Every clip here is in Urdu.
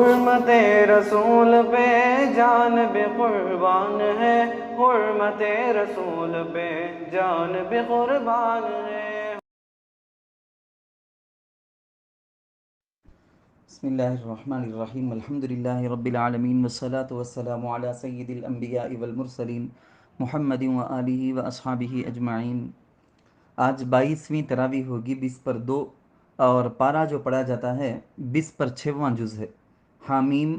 حرمت رسول پہ جان بھی قربان ہے، حرمت رسول پہ جان بھی قربان ہے۔ بسم اللہ الرحمن الرحیم، الحمدللہ رب العالمین، والصلاة والسلام علی سید الانبیاء والمرسلین محمد و آلہ و اصحابہ اجمعین۔ آج 22ویں تراویح ہوگی 20/2، اور پارہ جو پڑھا جاتا ہے 20/6واں جز ہے۔ حامیم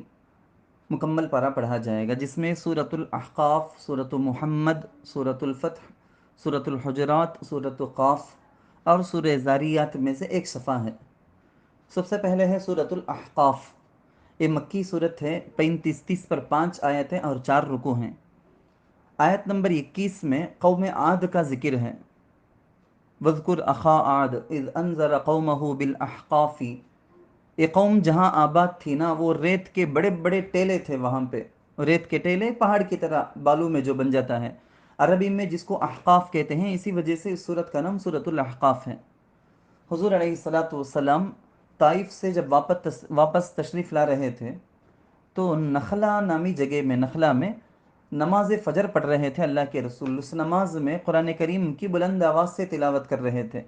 مکمل پارہ پڑھا جائے گا، جس میں سورۃ الاحقاف، سورۃ محمد، سورۃ الفتح، سورۃ الحجرات، سورۃ قاف اور سورہ زاریات میں سے ایک صفحہ ہے۔ سب سے پہلے ہے سورۃ الاحقاف۔ یہ مکی صورت ہے، 35 پر 5 آیتیں اور 4 رکوع ہیں۔ آیت نمبر 21 میں قوم عاد کا ذکر ہے۔ وَاذْكُرْ أَخَا عَادٍ إِذْ أَنذَرَ قَوْمَهُ بِالْأَحْقَافِ۔ یہ قوم جہاں آباد تھی نا، وہ ریت کے بڑے بڑے ٹیلے تھے وہاں پہ، ریت کے ٹیلے پہاڑ کی طرح بالوں میں جو بن جاتا ہے، عربی میں جس کو احقاف کہتے ہیں، اسی وجہ سے اس صورت کا نام سورۃ الاحقاف ہے۔ حضور علیہ الصلاۃ والسلام طائف سے جب واپس تشریف لا رہے تھے تو نخلا نامی جگہ میں، نخلا میں نماز فجر پڑھ رہے تھے اللہ کے رسول۔ اس نماز میں قرآن کریم کی بلند آواز سے تلاوت کر رہے تھے۔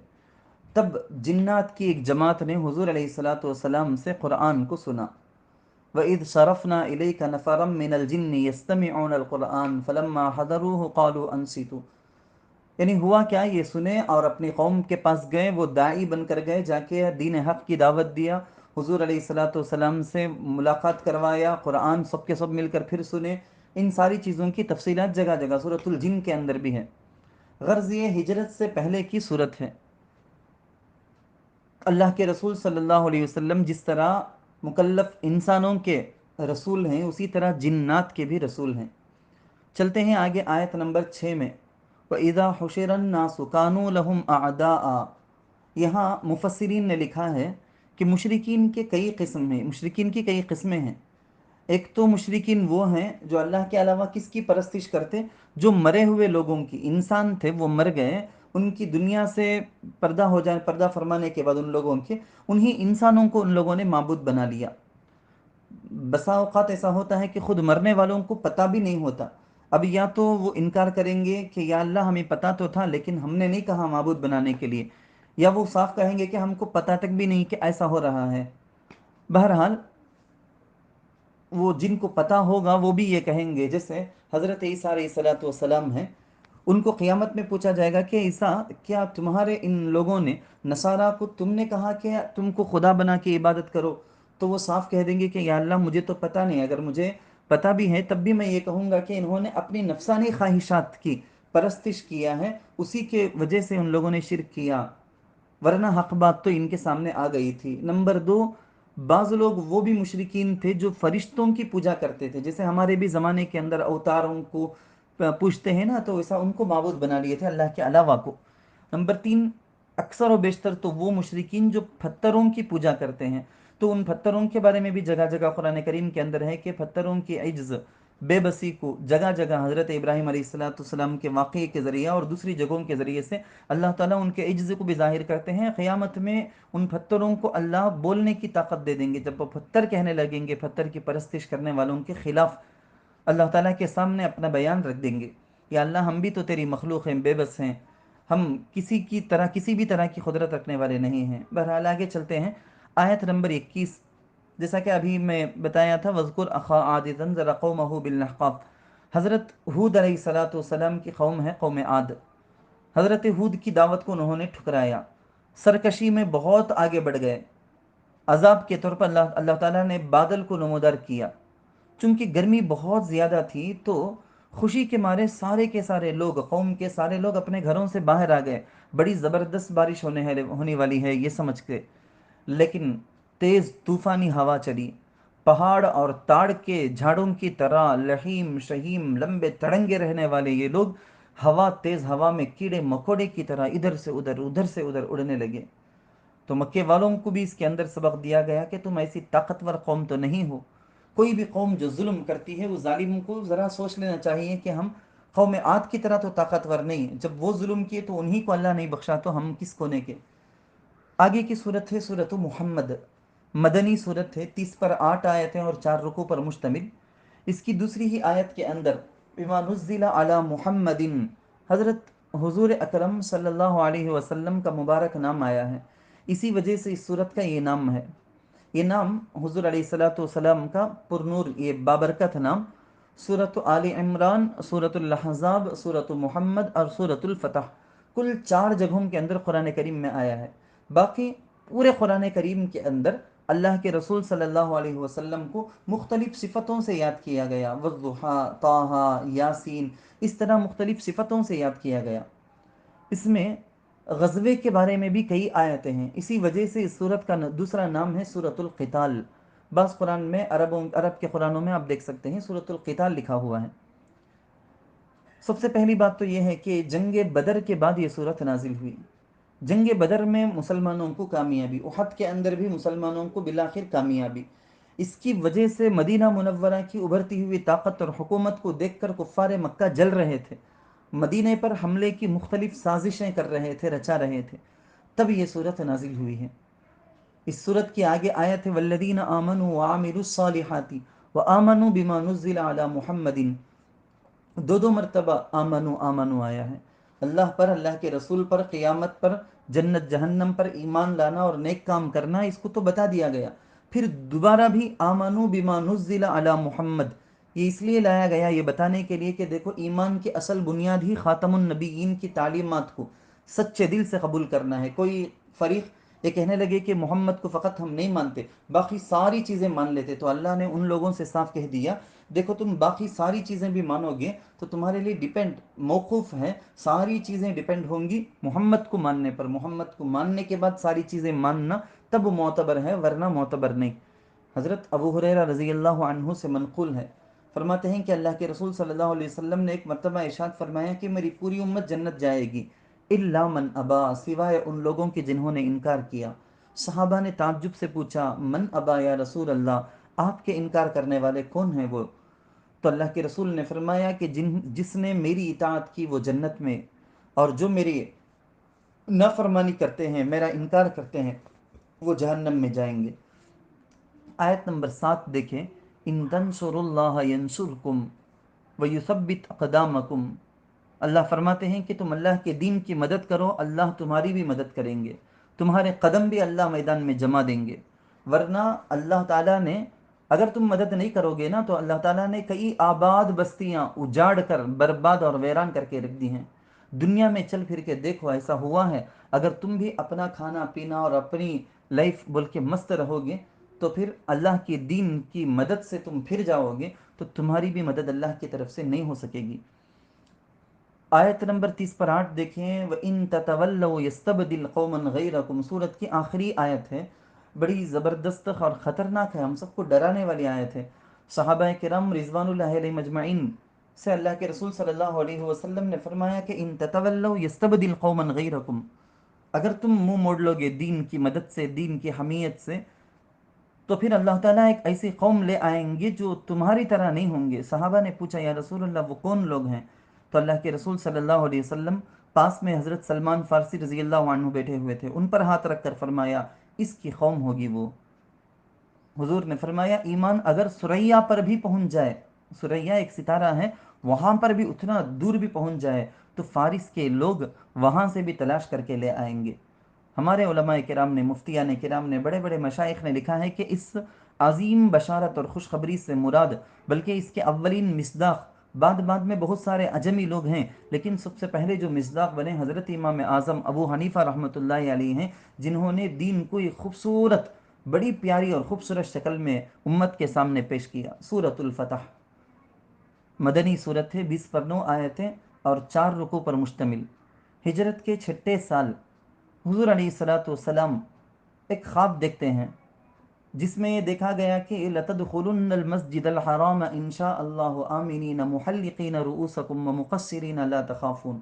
تب جنات کی ایک جماعت نے حضور علیہ الصلاۃ والسلام سے قرآن کو سنا۔ وَإِذْ صَرَفْنَا إِلَيْكَ نَفَرًا مِّنَ الْجِنِّ يَسْتَمِعُونَ الْقُرْآنَ فَلَمَّا حَضَرُوهُ قَالُوا أَنصِتُوا۔ یعنی ہوا کیا، یہ سنے اور اپنی قوم کے پاس گئے، وہ داعی بن کر گئے، جا کے دین حق کی دعوت دیا، حضور علیہ الصلاۃ والسلام سے ملاقات کروایا، قرآن سب کے سب مل کر پھر سنے۔ ان ساری چیزوں کی تفصیلات جگہ جگہ سورۃ الجن کے اندر بھی ہے۔ غرض یہ ہجرت سے پہلے کی صورت ہے۔ اللہ کے رسول صلی اللہ علیہ وسلم جس طرح مکلف انسانوں کے رسول ہیں، اسی طرح جنات کے بھی رسول ہیں۔ چلتے ہیں آگے آیت نمبر 6 میں۔ وَإِذَا حُشِرَ النَّاسُ كَانُوا لَهُمْ أَعْدَاءً۔ یہاں مفسرین نے لکھا ہے کہ مشرکین کے کئی قسم ہیں، مشرکین کی کئی قسمیں ہیں۔ ایک تو مشرکین وہ ہیں جو اللہ کے علاوہ کس کی پرستش کرتے، جو مرے ہوئے لوگوں کی، انسان تھے وہ مر گئے، ان کی دنیا سے پردہ ہو جائے، پردہ فرمانے کے بعد ان لوگوں کے، انہی انسانوں کو ان لوگوں نے معبود بنا لیا۔ بسا اوقات ایسا ہوتا ہے کہ خود مرنے والوں کو پتہ بھی نہیں ہوتا۔ اب یا تو وہ انکار کریں گے کہ یا اللہ ہمیں پتہ تو تھا لیکن ہم نے نہیں کہا معبود بنانے کے لیے، یا وہ صاف کہیں گے کہ ہم کو پتہ تک بھی نہیں کہ ایسا ہو رہا ہے۔ بہرحال وہ جن کو پتہ ہوگا وہ بھی یہ کہیں گے، جیسے حضرت عیسیٰ علیہ الصلاۃ والسلام ہیں، ان کو قیامت میں پوچھا جائے گا کہ عیسیٰ، کیا تمہارے ان لوگوں نے، نصارہ کو، تم نے کہا کہ تم کو خدا بنا کے عبادت کرو؟ تو وہ صاف کہہ دیں گے کہ یا اللہ مجھے تو پتہ نہیں، اگر مجھے پتہ بھی ہے تب بھی میں یہ کہوں گا کہ انہوں نے اپنی نفسانی خواہشات کی پرستش کیا ہے، اسی کے وجہ سے ان لوگوں نے شرک کیا، ورنہ حق بات تو ان کے سامنے آ گئی تھی۔ نمبر 2، بعض لوگ وہ بھی مشرکین تھے جو فرشتوں کی پوجا کرتے تھے، جیسے ہمارے بھی زمانے کے اندر اوتاروں کو پوجتے ہیں نا، تو ایسا ان کو معبود بنا لیے تھے اللہ کے علاوہ کو۔ نمبر 3، اکثر و بیشتر تو وہ مشرکین جو پتھروں کی پوجا کرتے ہیں، تو ان پتھروں کے بارے میں بھی جگہ جگہ قرآن کریم کے اندر ہے کہ پتھروں کی عجز، بے بسی کو جگہ جگہ حضرت ابراہیم علیہ السلام کے واقعے کے ذریعہ اور دوسری جگہوں کے ذریعے سے اللہ تعالیٰ ان کے عجز کو بھی ظاہر کرتے ہیں۔ قیامت میں ان پتھروں کو اللہ بولنے کی طاقت دے دیں گے، جب وہ پتھر کہنے لگیں گے، پتھر کی پرستش کرنے والوں کے خلاف، اللہ تعالیٰ کے سامنے اپنا بیان رکھ دیں گے، یا اللہ ہم بھی تو تیری مخلوق ہیں، بے بس ہیں، ہم کسی بھی طرح کی قدرت رکھنے والے نہیں ہیں۔ بہرحال آگے چلتے ہیں، آیت نمبر 21، جیسا کہ ابھی میں بتایا تھا، وَاذْكُرْ أَخَا عَادٍ إِذْ أَنذَرَ قَوْمَهُ بِالْأَحْقَافِ۔ حضرت ہود علیہ الصلاۃ والسلام کی قوم ہے قوم عاد۔ حضرت ہود کی دعوت کو انہوں نے ٹھکرایا، سرکشی میں بہت آگے بڑھ گئے۔ عذاب کے طور پر اللہ تعالیٰ نے بادل کو نمودار کیا، چونکہ گرمی بہت زیادہ تھی تو خوشی کے مارے سارے کے سارے لوگ، قوم کے سارے لوگ اپنے گھروں سے باہر آ گئے، بڑی زبردست بارش ہونے والی ہے یہ سمجھ کے، لیکن تیز طوفانی ہوا چلی، پہاڑ اور تاڑ کے جھاڑوں کی طرح لحیم شہیم لمبے تڑنگے رہنے والے یہ لوگ تیز ہوا میں کیڑے مکوڑے کی طرح ادھر سے ادھر ادھر سے ادھر اڑنے لگے۔ تو مکے والوں کو بھی اس کے اندر سبق دیا گیا کہ تم ایسی طاقتور قوم تو نہیں ہو۔ کوئی بھی قوم جو ظلم کرتی ہے، وہ ظالم کو ذرا سوچ لینا چاہیے کہ ہم قوم عاد کی طرح تو طاقتور نہیں، جب وہ ظلم کیے تو انہی کو اللہ نہیں بخشا، تو ہم کس کونے کے۔ آگے کی صورت ہے صورت محمد۔ مدنی صورت ہے، 30 پر 8 آیتیں اور 4 رکوع پر مشتمل۔ اس کی دوسری ہی آیت کے اندر بما نزل علی محمد، حضرت حضور اکرم صلی اللہ علیہ وسلم کا مبارک نام آیا ہے، اسی وجہ سے اس صورت کا یہ نام ہے۔ یہ نام حضور علیہ الصلوۃ والسلام کا پرنور، یہ بابرکت نام سورۃ آل عمران، سورۃ الاحزاب، سورۃ محمد اور سورۃ الفتح کل 4 جگہوں کے اندر قرآن کریم میں آیا ہے۔ باقی پورے قرآن کریم کے اندر اللہ کے رسول صلی اللہ علیہ وسلم کو مختلف صفتوں سے یاد کیا گیا، والضحیٰ، طٰہٰ، یاسین، اس طرح مختلف صفتوں سے یاد کیا گیا۔ اس میں غزوے کے بارے میں بھی کئی آیتیں ہیں، اسی وجہ سے اس صورت کا دوسرا نام ہے سورۃ القتال۔ بعض قرآن میں عرب کے قرآنوں میں آپ دیکھ سکتے ہیں سورۃ القتال لکھا ہوا ہے۔ سب سے پہلی بات تو یہ ہے کہ جنگ بدر کے بعد یہ صورت نازل ہوئی۔ جنگ بدر میں مسلمانوں کو کامیابی، احد کے اندر بھی مسلمانوں کو بالآخر کامیابی۔ اس کی وجہ سے مدینہ منورہ کی ابھرتی ہوئی طاقت اور حکومت کو دیکھ کر کفار مکہ جل رہے تھے، مدینہ پر حملے کی مختلف سازشیں کر رہے تھے، رچا رہے تھے، تب یہ صورت نازل ہوئی ہے۔ اس صورت کی آگے آیت ہے والذین آمنوا وعملوا الصالحات وآمنوا بما نزل علی محمد، دو مرتبہ آمنو آیا ہے۔ اللہ پر، اللہ کے رسول پر، قیامت پر، جنت جہنم پر ایمان لانا اور نیک کام کرنا، اس کو تو بتا دیا گیا۔ پھر دوبارہ بھی آمنو بما نزل علی محمد، یہ اس لیے لایا گیا، یہ بتانے کے لیے کہ دیکھو ایمان کی اصل بنیاد ہی خاتم النبیین کی تعلیمات کو سچے دل سے قبول کرنا ہے۔ کوئی فریق یہ کہنے لگے کہ محمد کو فقط ہم نہیں مانتے، باقی ساری چیزیں مان لیتے، تو اللہ نے ان لوگوں سے صاف کہہ دیا دیکھو تم باقی ساری چیزیں بھی مانو گے تو تمہارے لیے ڈیپینڈ، موقوف ہے، ساری چیزیں ڈیپینڈ ہوں گی محمد کو ماننے پر۔ محمد کو ماننے کے بعد ساری چیزیں ماننا تب معتبر ہے، ورنہ معتبر نہیں۔ حضرت ابو ہریرہ رضی اللہ عنہ سے منقول ہے، فرماتے ہیں کہ اللہ کے رسول صلی اللہ علیہ وسلم نے ایک مرتبہ ارشاد فرمایا کہ میری پوری امت جنت جائے گی الا من ابا، سوائے ان لوگوں کے جنہوں نے انکار کیا۔ صحابہ نے تعجب سے پوچھا من ابا یا رسول اللہ، آپ کے انکار کرنے والے کون ہیں وہ؟ تو اللہ کے رسول نے فرمایا کہ جس نے میری اطاعت کی وہ جنت میں، اور جو میری نافرمانی کرتے ہیں، میرا انکار کرتے ہیں، وہ جہنم میں جائیں گے۔ آیت نمبر 7 دیکھیں، ان تنصروا اللہ ینصرکم ویثبت اقدامکم، اللہ فرماتے ہیں کہ تم اللہ کے دین کی مدد کرو، اللہ تمہاری بھی مدد کریں گے، تمہارے قدم بھی اللہ میدان میں جما دیں گے۔ ورنہ اللہ تعالیٰ نے، اگر تم مدد نہیں کرو گے نا، تو اللہ تعالیٰ نے کئی آباد بستیاں اجاڑ کر برباد اور ویران کر کے رکھ دی ہیں۔ دنیا میں چل پھر کے دیکھو، ایسا ہوا ہے، اگر تم بھی اپنا کھانا پینا اور اپنی لائف بول کے مست رہو گے تو پھر اللہ کے دین کی مدد سے تم پھر جاؤ گے تو تمہاری بھی مدد اللہ کی طرف سے نہیں ہو سکے گی۔ آیت نمبر 30 پر 8 دیکھیں، وَإِن تَتَوَلَّوْا يَسْتَبْدِلْ قَوْمًا غَيْرَكُمْ، سورت کی آخری آیت ہے، بڑی زبردست اور خطرناک ہے، ہم سب کو ڈرانے والی آیت ہے۔ صحابہ کرام رضوان اللہ علیہ مجمعین سے اللہ کے رسول صلی اللہ علیہ وسلم نے فرمایا کہ ان تتولوا یستبدل قوما غیرکم، اگر تم منہ موڑ لو گے دین کی مدد سے، دین کی حمیت سے، تو پھر اللہ تعالیٰ ایک ایسی قوم لے آئیں گے جو تمہاری طرح نہیں ہوں گے۔ صحابہ نے پوچھا یا رسول اللہ وہ کون لوگ ہیں؟ تو اللہ کے رسول صلی اللہ علیہ وسلم پاس میں حضرت سلمان فارسی رضی اللہ عنہ بیٹھے ہوئے تھے، ان پر ہاتھ رکھ کر فرمایا اس کی قوم ہوگی وہ۔ حضور نے فرمایا ایمان اگر سریا پر بھی پہنچ جائے، سریا ایک ستارہ ہے، وہاں پر بھی اتنا دور بھی پہنچ جائے تو فارس کے لوگ وہاں سے بھی تلاش کر کے لے آئیں گے۔ ہمارے علماء کرام نے، مفتیان کرام نے، بڑے بڑے مشائخ نے لکھا ہے کہ اس عظیم بشارت اور خوشخبری سے مراد، بلکہ اس کے اولین مصداق، بعد میں بہت سارے عجمی لوگ ہیں، لیکن سب سے پہلے جو مصداق بنے حضرت امام اعظم ابو حنیفہ رحمۃ اللہ علیہ ہیں، جنہوں نے دین کو ایک خوبصورت، بڑی پیاری اور خوبصورت شکل میں امت کے سامنے پیش کیا۔ سورۃ الفتح مدنی صورت ہے، 20 پر 9 آیتیں اور 4 رکوع پر مشتمل۔ ہجرت کے 6 سال حضور علیہ الصلوۃ والسلام ایک خواب دیکھتے ہیں جس میں یہ دیکھا گیا کہ لَتَدْخُلُنَّ الْمَسْجِدَ الْحَرَامَ إِنْ شَاءَ اللَّهُ آمِنِينَ مُحَلِّقِينَ رُؤُوسَكُمْ وَمُقَصِّرِينَ لَا تَخَافُونَ،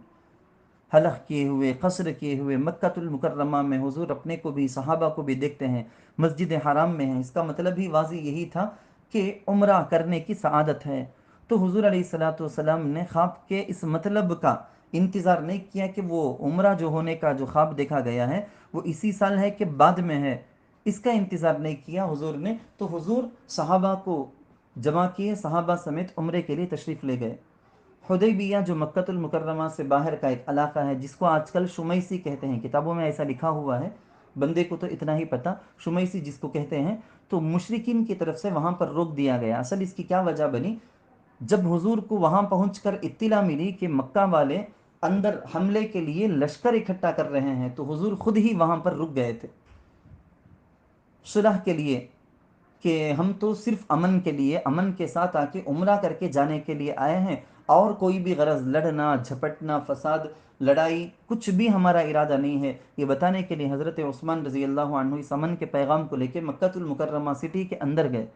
حلق کیے ہوئے، قصر کیے ہوئے مکۃ المکرمہ میں حضور اپنے کو بھی، صحابہ کو بھی دیکھتے ہیں، مسجد حرام میں ہیں۔ اس کا مطلب ہی واضح یہی تھا کہ عمرہ کرنے کی سعادت ہے۔ تو حضور علیہ الصلوۃ والسلام نے خواب کے اس مطلب کا انتظار نہیں کیا کہ وہ عمرہ جو ہونے کا جو خواب دیکھا گیا ہے وہ اسی سال ہے کہ بعد میں ہے، اس کا انتظار نہیں کیا حضور نے، تو حضور صحابہ کو جمع کیے، صحابہ سمیت عمرے کے لیے تشریف لے گئے۔ حدیبیہ جو مکۃ المکرمہ سے باہر کا ایک علاقہ ہے، جس کو آج کل شمیسی کہتے ہیں، کتابوں میں ایسا لکھا ہوا ہے، بندے کو تو اتنا ہی پتہ، شمیسی جس کو کہتے ہیں، تو مشرکین کی طرف سے وہاں پر روک دیا گیا۔ اصل اس کی کیا وجہ بنی؟ جب حضور کو وہاں پہنچ کر اطلاع ملی کہ مکہ والے اندر حملے کے لیے لشکر اکٹھا کر رہے ہیں، تو حضور خود ہی وہاں پر رک گئے تھے صلح کے لیے، کہ ہم تو صرف امن کے لیے، امن کے ساتھ آ کے عمرہ کر کے جانے کے لیے آئے ہیں، اور کوئی بھی غرض لڑنا جھپٹنا فساد لڑائی کچھ بھی ہمارا ارادہ نہیں ہے۔ یہ بتانے کے لیے حضرت عثمان رضی اللہ عنہ اس امن کے پیغام کو لے کے مکۃ المکرمہ سٹی کے اندر گئے۔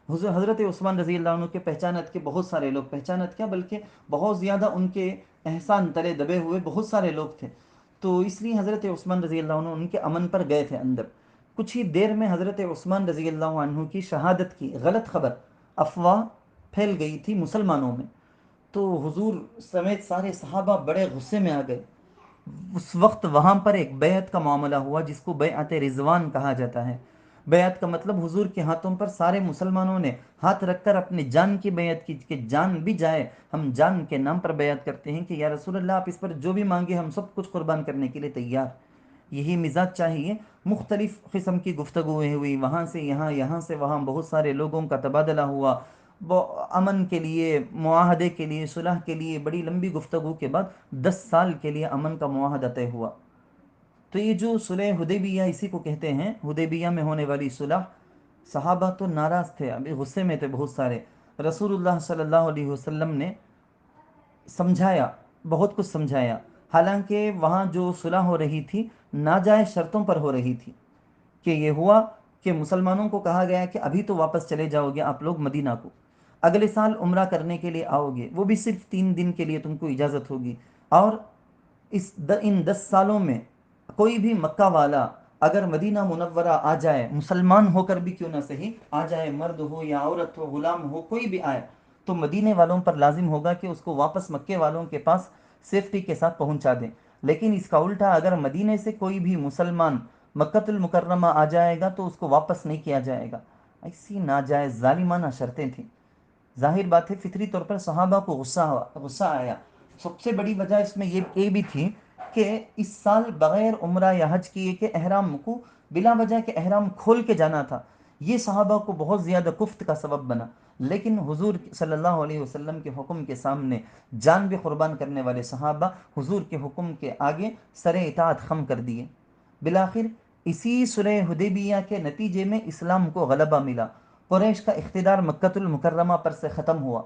حضرت عثمان رضی اللہ عنہ کے پہچانت کے بہت سارے لوگ، پہچانت کیا بلکہ بہت زیادہ ان کے احسان تلے دبے ہوئے بہت سارے لوگ تھے، تو اس لیے حضرت عثمان رضی اللہ عنہ ان کے امن پر گئے تھے اندر۔ کچھ ہی دیر میں حضرت عثمان رضی اللہ عنہ کی شہادت کی غلط خبر، افواہ پھیل گئی تھی مسلمانوں میں، تو حضور سمیت سارے صحابہ بڑے غصے میں آ گئے۔ اس وقت وہاں پر ایک بیعت کا معاملہ ہوا جس کو بیعت رضوان کہا جاتا ہے۔ بیعت کا مطلب حضور کے ہاتھوں پر سارے مسلمانوں نے ہاتھ رکھ کر اپنی جان کی بیعت کی، کہ جان بھی جائے ہم جان کے نام پر بیعت کرتے ہیں کہ یا رسول اللہ آپ اس پر جو بھی مانگے ہم سب کچھ قربان کرنے کے لیے تیار۔ یہی مزاج چاہیے۔ مختلف قسم کی گفتگویں ہوئی، وہاں سے یہاں، یہاں سے وہاں، بہت سارے لوگوں کا تبادلہ ہوا، امن کے لیے، معاہدے کے لیے، صلح کے لیے بڑی لمبی گفتگو کے بعد 10 سال کے لیے امن کا معاہدہ طے ہوا۔ تو یہ جو صلح حدیبیہ اسی کو کہتے ہیں، حدیبیہ میں ہونے والی صلح۔ صحابہ تو ناراض تھے، ابھی غصے میں تھے بہت سارے۔ رسول اللہ صلی اللہ علیہ وسلم نے سمجھایا، بہت کچھ سمجھایا، حالانکہ وہاں جو صلح ہو رہی تھی ناجائز شرطوں پر ہو رہی تھی، کہ یہ ہوا کہ مسلمانوں کو کہا گیا کہ ابھی تو واپس چلے جاؤ گے آپ لوگ مدینہ کو، اگلے سال عمرہ کرنے کے لیے آؤ گے، وہ بھی صرف 3 دن کے لیے تم کو اجازت ہوگی، اور ان 10 سالوں میں کوئی بھی مکہ والا اگر مدینہ منورہ آ جائے، مسلمان ہو کر بھی کیوں نہ صحیح آ جائے، مرد ہو یا عورت ہو، غلام ہو، کوئی بھی آئے، تو مدینے والوں پر لازم ہوگا کہ اس کو واپس مکے والوں کے پاس سیفٹی کے ساتھ پہنچا دیں۔ لیکن اس کا الٹا، اگر مدینے سے کوئی بھی مسلمان مکۃ المکرمہ آ جائے گا تو اس کو واپس نہیں کیا جائے گا۔ ایسی ناجائز ظالمانہ شرطیں تھیں۔ ظاہر بات ہے فطری طور پر صحابہ کو غصہ آیا۔ سب سے بڑی وجہ اس میں یہ بھی تھی کہ اس سال بغیر عمرہ یا حج کیے کہ احرام کو بلا وجہ کے احرام کھول کے جانا تھا، یہ صحابہ کو بہت زیادہ کفت کا سبب بنا۔ لیکن حضور صلی اللہ علیہ وسلم کے حکم کے سامنے جان بھی قربان کرنے والے صحابہ حضور کے حکم کے آگے سر اطاعت خم کر دیے۔ بالآخر اسی صلح حدیبیہ کے نتیجے میں اسلام کو غلبہ ملا، قریش کا اقتدار مکۃ المکرمہ پر سے ختم ہوا۔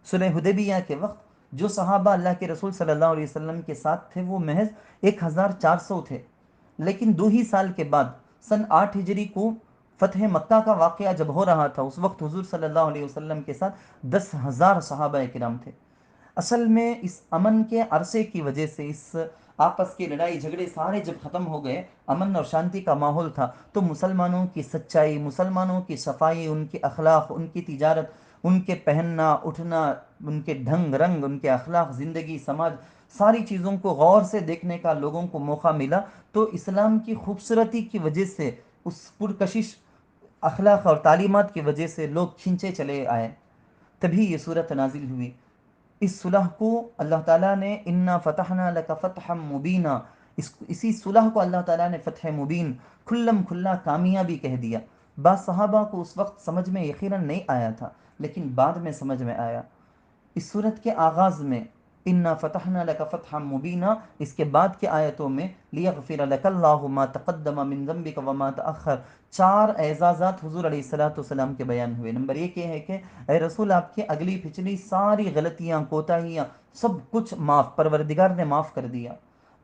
صلح حدیبیہ کے وقت جو صحابہ اللہ کے رسول صلی اللہ علیہ وسلم کے ساتھ تھے وہ محض 1400 تھے، لیکن 2 ہی سال کے بعد سن 8 ہجری کو فتح مکہ کا واقعہ جب ہو رہا تھا، اس وقت حضور صلی اللہ علیہ وسلم کے ساتھ 10,000 صحابہ کرام تھے۔ اصل میں اس امن کے عرصے کی وجہ سے، اس آپس کی لڑائی جھگڑے سارے جب ختم ہو گئے، امن اور شانتی کا ماحول تھا، تو مسلمانوں کی سچائی، مسلمانوں کی صفائی، ان کے اخلاق، ان کی تجارت، ان کے پہننا اٹھنا، ان کے ڈھنگ رنگ، ان کے اخلاق، زندگی، سماج، ساری چیزوں کو غور سے دیکھنے کا لوگوں کو موقع ملا، تو اسلام کی خوبصورتی کی وجہ سے، اس پرکشش اخلاق اور تعلیمات کی وجہ سے لوگ کھنچے چلے آئے، تبھی یہ صورت نازل ہوئی۔ اس صلح کو اللہ تعالیٰ نے انا فتحنا لک فتحا مبینہ، اسی صلح کو اللہ تعالیٰ نے فتح مبین، کھلم کھلا کامیابی کہہ دیا۔ بعض صحابہ کو اس وقت سمجھ میں یقیناً نہیں آیا تھا، لیکن بعد میں سمجھ میں آیا۔ اس صورت کے آغاز میں انا فتحنا لک فتحا مبینہ، اس کے بعد کے آیتوں میں لیغفر لک اللہ ما تقدم من ذنبک وما تأخر، 4 اعزازات حضور علیہ الصلوۃ والسلام کے بیان ہوئے۔ نمبر 1 یہ ہے کہ اے رسول آپ کی اگلی پچھلی ساری غلطیاں، کوتاہیاں، سب کچھ معاف، پروردگار نے معاف کر دیا۔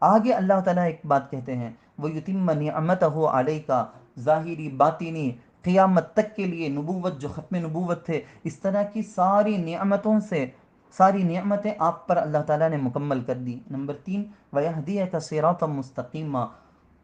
آگے اللہ تعالیٰ ایک بات کہتے ہیں، وَيُتِمَّ نِعْمَتَهُ عَلَيْكَ، ظاہری باطنی قیامت تک کے لیے، نبوت جو ختم نبوت تھے، اس طرح کی ساری نعمتوں سے، ساری نعمتیں آپ پر اللہ تعالیٰ نے مکمل کر دی۔ نمبر 3 وَيَهْدِيَكَ صِرَاطًا مُسْتَقِيمًا،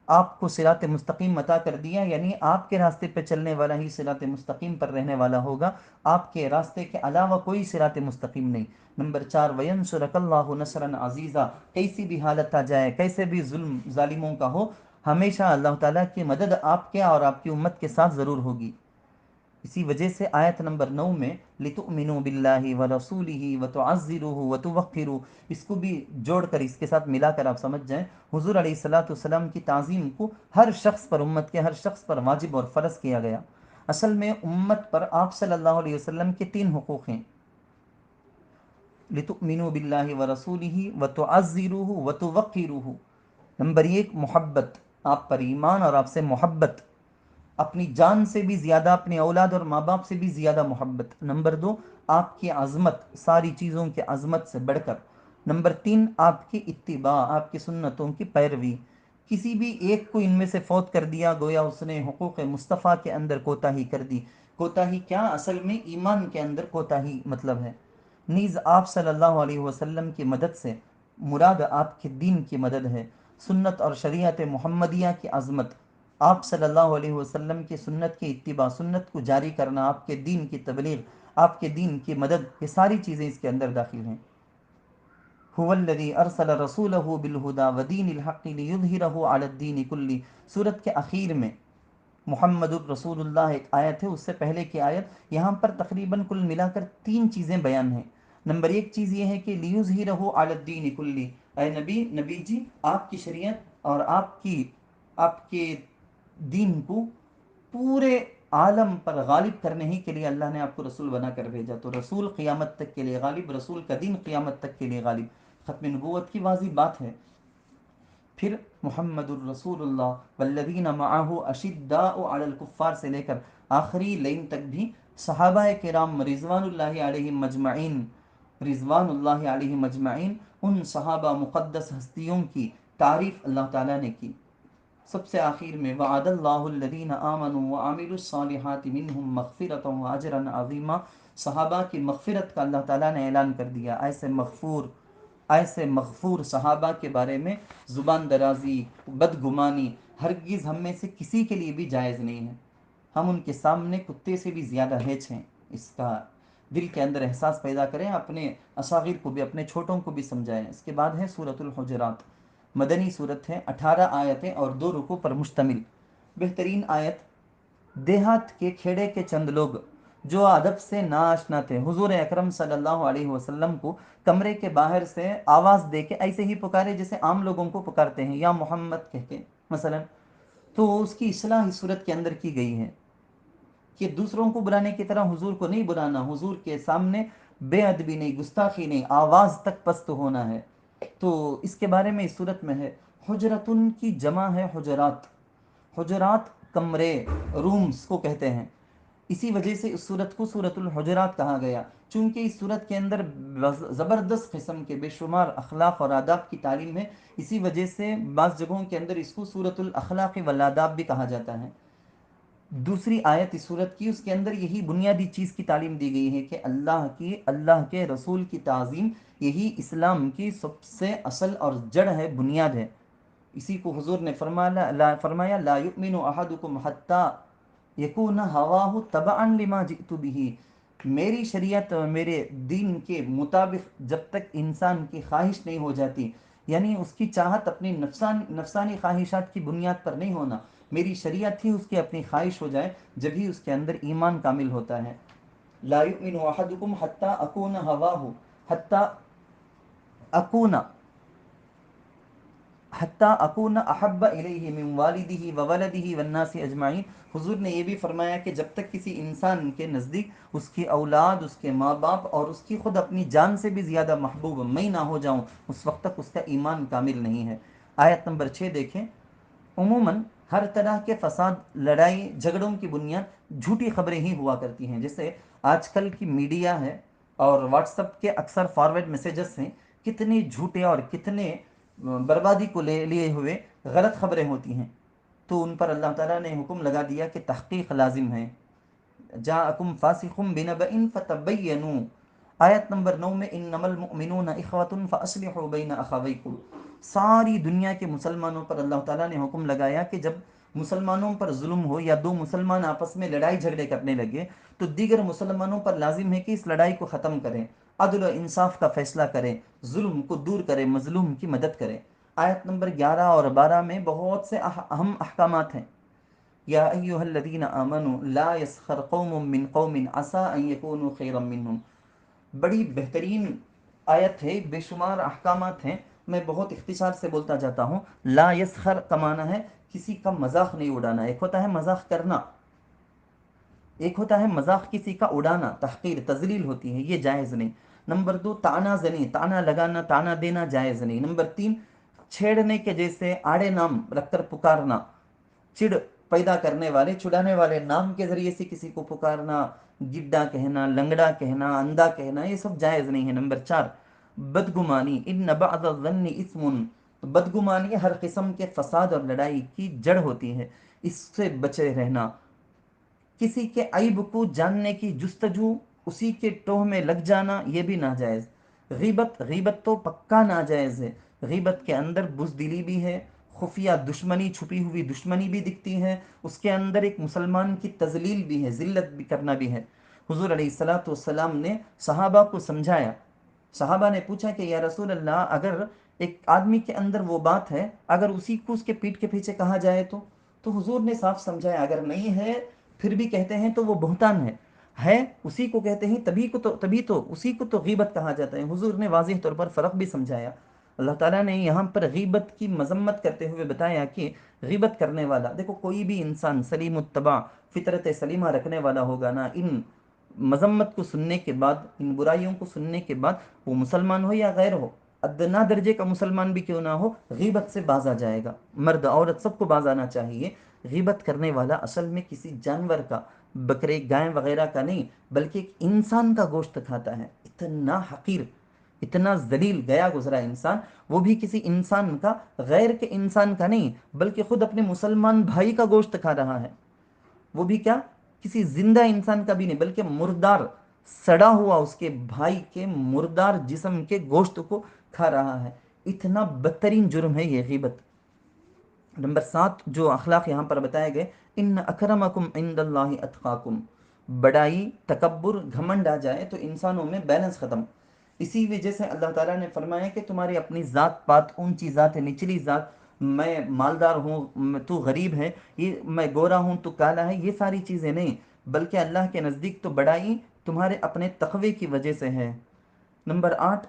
آپ کو صراط مستقیم عطا کر دیا، یعنی آپ کے راستے پہ چلنے والا ہی صراط مستقیم پر رہنے والا ہوگا، آپ کے راستے کے علاوہ کوئی صراط مستقیم نہیں۔ نمبر 4 وَيَنْصُرَكَ اللَّهُ نَصْرًا عَزِيزًا، کیسی بھی حالت آ جائے، کیسے بھی ظلم ظالموں کا ہو، ہمیشہ اللہ تعالیٰ کی مدد آپ کے اور آپ کی امت کے ساتھ ضرور ہوگی۔ اسی وجہ سے آیت نمبر 9 میں لِتُؤْمِنُوا بِاللَّهِ وَرَسُولِهِ وَتُعَزِّرُوهُ وَتُوَقِّرُوهُ، اس کو بھی جوڑ کر اس کے ساتھ ملا کر آپ سمجھ جائیں، حضور علیہ الصلاۃ والسلام کی تعظیم کو ہر شخص پر، امت کے ہر شخص پر واجب اور فرض کیا گیا۔ اصل میں امت پر آپ صلی اللہ علیہ وسلم کے 3 حقوق ہیں، لِتُؤْمِنُوا بِاللَّهِ وَرَسُولِهِ وَتُعَزِّرُوهُ وَتُوَقِّرُوهُ۔ نمبر 1 محبت، آپ پر ایمان اور آپ سے محبت، اپنی جان سے بھی زیادہ، اپنی اولاد اور ماں باپ سے بھی زیادہ محبت۔ نمبر 2 آپ کی عظمت، ساری چیزوں کی عظمت سے بڑھ کر۔ نمبر 3 آپ کی اتباع، آپ کی سنتوں کی پیروی۔ کسی بھی ایک کو ان میں سے فوت کر دیا گویا اس نے حقوق مصطفیٰ کے اندر کوتاہی کر دی۔ کوتاہی کیا، اصل میں ایمان کے اندر کوتاہی مطلب ہے۔ نیز آپ صلی اللہ علیہ وسلم کی مدد سے مراد آپ کے دین کی مدد ہے، سنت اور شریعت محمدیہ کی عظمت، آپ صلی اللہ علیہ وسلم کی سنت کی اتباع، سنت کو جاری کرنا، آپ کے دین کی تبلیغ، آپ کے دین کی مدد، یہ ساری چیزیں اس کے اندر داخل ہیں۔ هو الذی ارسل رسولہ بالہدی ودین الحق لیظہرہ علی الدین کلہ، سورت کے اخیر میں محمد الرسول اللہ ایک آیت ہے، اس سے پہلے کی آیت، یہاں پر تقریباً کل ملا کر 3 چیزیں بیان ہیں۔ نمبر 1 چیز یہ ہے کہ لیظہرہ علی الدین کلہ، اے نبی جی آپ کی شریعت اور آپ کے دین کو پورے عالم پر غالب کرنے ہی کے لیے اللہ نے آپ کو رسول بنا کر بھیجا، تو رسول قیامت تک کے لیے غالب، رسول کا دین قیامت تک کے لیے غالب، ختم نبوت کی واضح بات ہے۔ پھر محمد الرسول اللہ والذین معہ اشداء علی الکفار سے لے کر آخری لائن تک بھی صحابہ کرام رضوان اللہ علیہم مجمعین، رضوان اللہ علیہم مجمعین، ان صحابہ مقدس ہستیوں کی تعریف اللہ تعالیٰ نے کی۔ سب سے آخر میں وعد اللہ الذین آمنوا وعملوا الصالحات منہم مغفرۃ واجرا عظیما، صحابہ کی مغفرت کا اللہ تعالیٰ نے اعلان کر دیا۔ ایسے مغفور صحابہ کے بارے میں زبان درازی، بدگمانی ہرگز ہم میں سے کسی کے لیے بھی جائز نہیں ہے۔ ہم ان کے سامنے کتے سے بھی زیادہ ہیچ ہیں، اس کا دل کے اندر احساس پیدا کریں، اپنے اصاغر کو بھی، اپنے چھوٹوں کو بھی سمجھائیں۔ اس کے بعد ہے سورۃ الحجرات، مدنی صورت ہے، 18 آیتیں اور 2 رکوع پر مشتمل۔ بہترین آیت، دیہات کے کھیڑے کے چند لوگ جو ادب سے ناآشنا تھے، حضور اکرم صلی اللہ علیہ وسلم کو کمرے کے باہر سے آواز دے کے ایسے ہی پکارے جیسے عام لوگوں کو پکارتے ہیں، یا محمد کہہ کے مثلا، تو اس کی اصلاح اس صورت کے اندر کی گئی ہے کہ دوسروں کو بلانے کی طرح حضور کو نہیں بلانا، حضور کے سامنے بے ادبی نہیں، گستاخی نہیں، آواز تک پست ہونا ہے۔ تو اس کے بارے میں اس صورت میں ہے، حجرتن کی جمع ہے حجرات، حجرات کمرے، رومز کو کہتے ہیں، اسی وجہ سے اس صورت کو سورۃ الحجرات کہا گیا، چونکہ اس صورت کے اندر زبردست قسم کے بے شمار اخلاق اور آداب کی تعلیم ہے، اسی وجہ سے بعض جگہوں کے اندر اس کو سورۃ الاخلاق والآداب بھی کہا جاتا ہے۔ دوسری آیت اس صورت کی، اس کے اندر یہی بنیادی چیز کی تعلیم دی گئی ہے کہ اللہ کے رسول کی تعظیم، یہی اسلام کی سب سے اصل اور جڑ ہے، بنیاد ہے۔ اسی کو حضور نے فرمایا لا یؤمن احدکم حتی یکون ہواہ تبعا لما جئت بہ، میری شریعت، میرے دین کے مطابق جب تک انسان کی خواہش نہیں ہو جاتی، یعنی اس کی چاہت اپنی نفسانی خواہشات کی بنیاد پر نہیں ہونا، میری شریعت ہی اس کی اپنی خواہش ہو جائے، جب ہی اس کے اندر ایمان کامل ہوتا ہے۔ لا یؤمن احدکم حتی اکون ہواہ، حتی اکون حتی اکون احب الیہ من والدہ وولدہ والناس اجمعین، حضور نے یہ بھی فرمایا کہ جب تک کسی انسان کے نزدیک اس کی اولاد، اس کے ماں باپ اور اس کی خود اپنی جان سے بھی زیادہ محبوب میں نہ ہو جاؤں، اس وقت تک اس کا ایمان کامل نہیں ہے۔ آیت نمبر 6 دیکھیں، عموماً ہر طرح کے فساد، لڑائی جھگڑوں کی بنیاد جھوٹی خبریں ہی ہوا کرتی ہیں، جیسے آج کل کی میڈیا ہے اور واٹس ایپ کے اکثر فارورڈ میسیجز ہیں، کتنے جھوٹے اور کتنے بربادی کو لے لیے ہوئے غلط خبریں ہوتی ہیں، تو ان پر اللہ تعالیٰ نے حکم لگا دیا کہ تحقیق لازم ہے۔ جاءکم فاسق بنبأ فتبینوا، آیت نمبر 9 میں انما المؤمنون اخوۃ فاصلحوا بین اخویکم، ساری دنیا کے مسلمانوں پر اللہ تعالیٰ نے حکم لگایا کہ جب مسلمانوں پر ظلم ہو یا 2 مسلمان آپس میں لڑائی جھگڑے کرنے لگے تو دیگر مسلمانوں پر لازم ہے کہ اس لڑائی کو ختم کریں، عدل و انصاف کا فیصلہ کریں، ظلم کو دور کریں، مظلوم کی مدد کریں۔ آیت نمبر 11 اور 12 میں بہت سے اہم احکامات ہیں. یا ایہا الذین آمنوا لا یسخر قوم من قوم عسى ان یکونوا خیرا منہم. بڑی بہترین آیت ہے، بے شمار احکامات ہیں. میں بہت اختصار سے بولتا جاتا ہوں. لا یسخر کا معنی ہے کسی کا مذاق نہیں اڑانا. ایک ہوتا ہے مذاق کرنا، ایک ہوتا ہے مذاق کسی کا اڑانا، تحقیر تذلیل ہوتی ہے، یہ جائز نہیں. نمبر 2 طعنہ زنی، طعنہ لگانا، طعنہ دینا جائز نہیں. نمبر 3 چھیڑنے کے جیسے آڑے نام رکھ کر پکارنا، چڑ پیدا کرنے والے چڑانے والے نام کے ذریعے سے کسی کو پکارنا، گڈا کہنا، لنگڑا کہنا، اندھا کہنا، یہ سب جائز نہیں ہے. نمبر 4 بدگمانی، ان بعض الظن اسم. بدگمانی ہر قسم کے فساد اور لڑائی کی جڑ ہوتی ہے، اس سے بچے رہنا. کسی کے عیب کو جاننے کی جستجو، اسی کے ٹوہ میں لگ جانا، یہ بھی ناجائز. غیبت، غیبت تو پکا ناجائز ہے. غیبت کے اندر بزدلی بھی ہے، خفیہ دشمنی، چھپی ہوئی دشمنی بھی دکھتی ہے، اس کے اندر ایک مسلمان کی تذلیل بھی ہے، ذلت بھی کرنا بھی ہے. حضور علیہ الصلوۃ والسلام نے صحابہ کو سمجھایا. صحابہ نے پوچھا کہ یا رسول اللہ، اگر ایک آدمی کے اندر وہ بات ہے، اگر اسی کو اس کے پیٹھ کے پیچھے کہا جائے تو حضور نے صاف سمجھایا اگر نہیں ہے پھر بھی کہتے ہیں تو وہ بہتان ہے اسی کو کہتے ہیں تبھی تو اسی کو تو غیبت کہا جاتا ہے. حضور نے واضح طور پر فرق بھی سمجھایا. اللہ تعالیٰ نے یہاں پر غیبت کی مذمت کرتے ہوئے بتایا کہ غیبت کرنے والا، دیکھو کوئی بھی انسان سلیم الطبع فطرت سلیمہ رکھنے والا ہوگا نا، ان مذمت کو سننے کے بعد، ان برائیوں کو سننے کے بعد، وہ مسلمان ہو یا غیر ہو، ادنا درجے کا مسلمان بھی کیوں نہ ہو، غیبت سے باز آ جائے گا. مرد عورت سب کو باز آنا چاہیے. غیبت کرنے والا اصل میں کسی جانور کا، بکرے گائے وغیرہ کا نہیں، بلکہ ایک انسان کا گوشت کھاتا ہے. اتنا حقیر، اتنا ذلیل گیا گزرا انسان، وہ بھی کسی انسان کا، غیر کے انسان کا نہیں، بلکہ خود اپنے مسلمان بھائی کا گوشت کھا رہا ہے. وہ بھی کیا، کسی زندہ انسان کا بھی نہیں، بلکہ مردار، سڑا ہوا اس کے بھائی کے مردار جسم کے گوشت کو کھا رہا ہے. اتنا بدترین جرم ہے یہ غیبت. نمبر 7 جو اخلاق یہاں پر بتائے گئے، ان اکرمکم عند اللہ اتقاکم. بڑائی، تکبر، گھمنڈ آ جائے تو انسانوں میں بیلنس ختم. اسی وجہ سے اللہ تعالیٰ نے فرمایا کہ تمہاری اپنی ذات پات اونچی ذات ہے، نچلی ذات، میں مالدار ہوں تو غریب ہے، یہ میں گورا ہوں تو کالا ہے، یہ ساری چیزیں نہیں، بلکہ اللہ کے نزدیک تو بڑائی تمہارے اپنے تقوی کی وجہ سے ہے. نمبر 8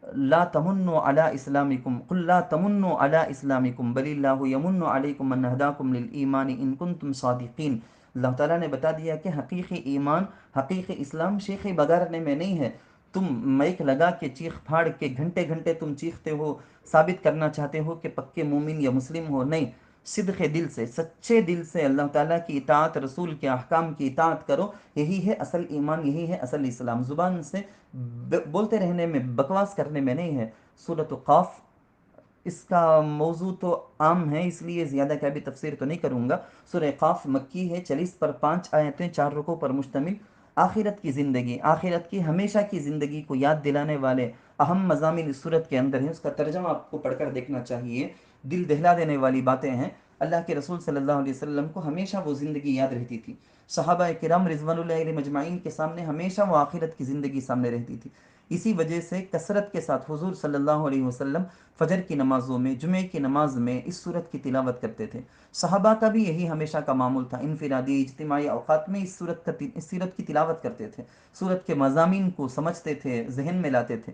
لا تمنوا علی اسلامکم قل لا تمنوا علی اسلامکم بل اللہ یمن علیکم ان ہداکم للایمان ان کنتم صادقین. اللہ تعالیٰ نے بتا دیا کہ حقیقی ایمان، حقیقی اسلام شیخی بگارنے میں نہیں ہے. تم مائک لگا کے چیخ پھاڑ کے گھنٹے گھنٹے تم چیختے ہو، ثابت کرنا چاہتے ہو کہ پکے مومن یا مسلم ہو. نہیں، صدق دل سے، سچے دل سے اللہ تعالیٰ کی اطاعت، رسول کے احکام کی اطاعت کرو. یہی ہے اصل ایمان، یہی ہے اصل اسلام. زبان سے بولتے رہنے میں، بکواس کرنے میں نہیں ہے. سورۃ قاف، اس کا موضوع تو عام ہے اس لیے زیادہ کا بھی تفسیر تو نہیں کروں گا. سورہ قاف مکی ہے، 40 پر 5 آیتیں، 4 رکوع پر مشتمل. آخرت کی زندگی، آخرت کی ہمیشہ کی زندگی کو یاد دلانے والے اہم مضامین اس صورت کے اندر ہیں. اس کا ترجمہ آپ کو پڑھ کر دیکھنا چاہیے. دل دہلا دینے والی باتیں ہیں. اللہ کے رسول صلی اللہ علیہ وسلم کو ہمیشہ وہ زندگی یاد رہتی تھی. صحابہ کرام رضوان اللہ علیہ مجمعین کے سامنے ہمیشہ وہ آخرت کی زندگی سامنے رہتی تھی. اسی وجہ سے کثرت کے ساتھ حضور صلی اللہ علیہ وسلم فجر کی نمازوں میں، جمعے کی نماز میں اس صورت کی تلاوت کرتے تھے. صحابہ کا بھی یہی ہمیشہ کا معمول تھا، انفرادی اجتماعی اوقات میں اس صورت کی تلاوت کرتے تھے، صورت کے مضامین کو سمجھتے تھے، ذہن میں لاتے تھے.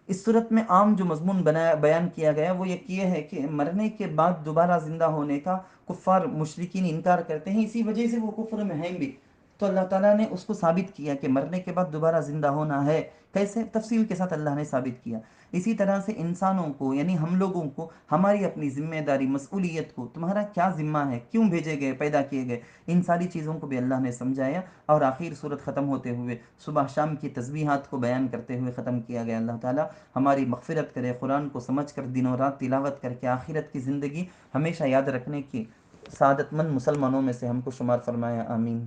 اس صورت میں عام جو مضمون بیان کیا گیا وہ یہ ہے کہ مرنے کے بعد دوبارہ زندہ ہونے کا کفار مشرکین انکار کرتے ہیں، اسی وجہ سے وہ کفر میں ہیں بھی. تو اللہ تعالیٰ نے اس کو ثابت کیا کہ مرنے کے بعد دوبارہ زندہ ہونا ہے. کیسے؟ تفصیل کے ساتھ اللہ نے ثابت کیا. اسی طرح سے انسانوں کو، یعنی ہم لوگوں کو، ہماری اپنی ذمہ داری، مسئولیت کو، تمہارا کیا ذمہ ہے، کیوں بھیجے گئے، پیدا کیے گئے، ان ساری چیزوں کو بھی اللہ نے سمجھایا. اور آخر صورت ختم ہوتے ہوئے صبح شام کی تسبیحات کو بیان کرتے ہوئے ختم کیا گیا. اللہ تعالیٰ ہماری مغفرت کرے، قرآن کو سمجھ کر دن و رات تلاوت کر کے آخرت کی زندگی ہمیشہ یاد رکھنے کی سعادت مند مسلمانوں میں سے ہم کو شمار فرمایا. آمین.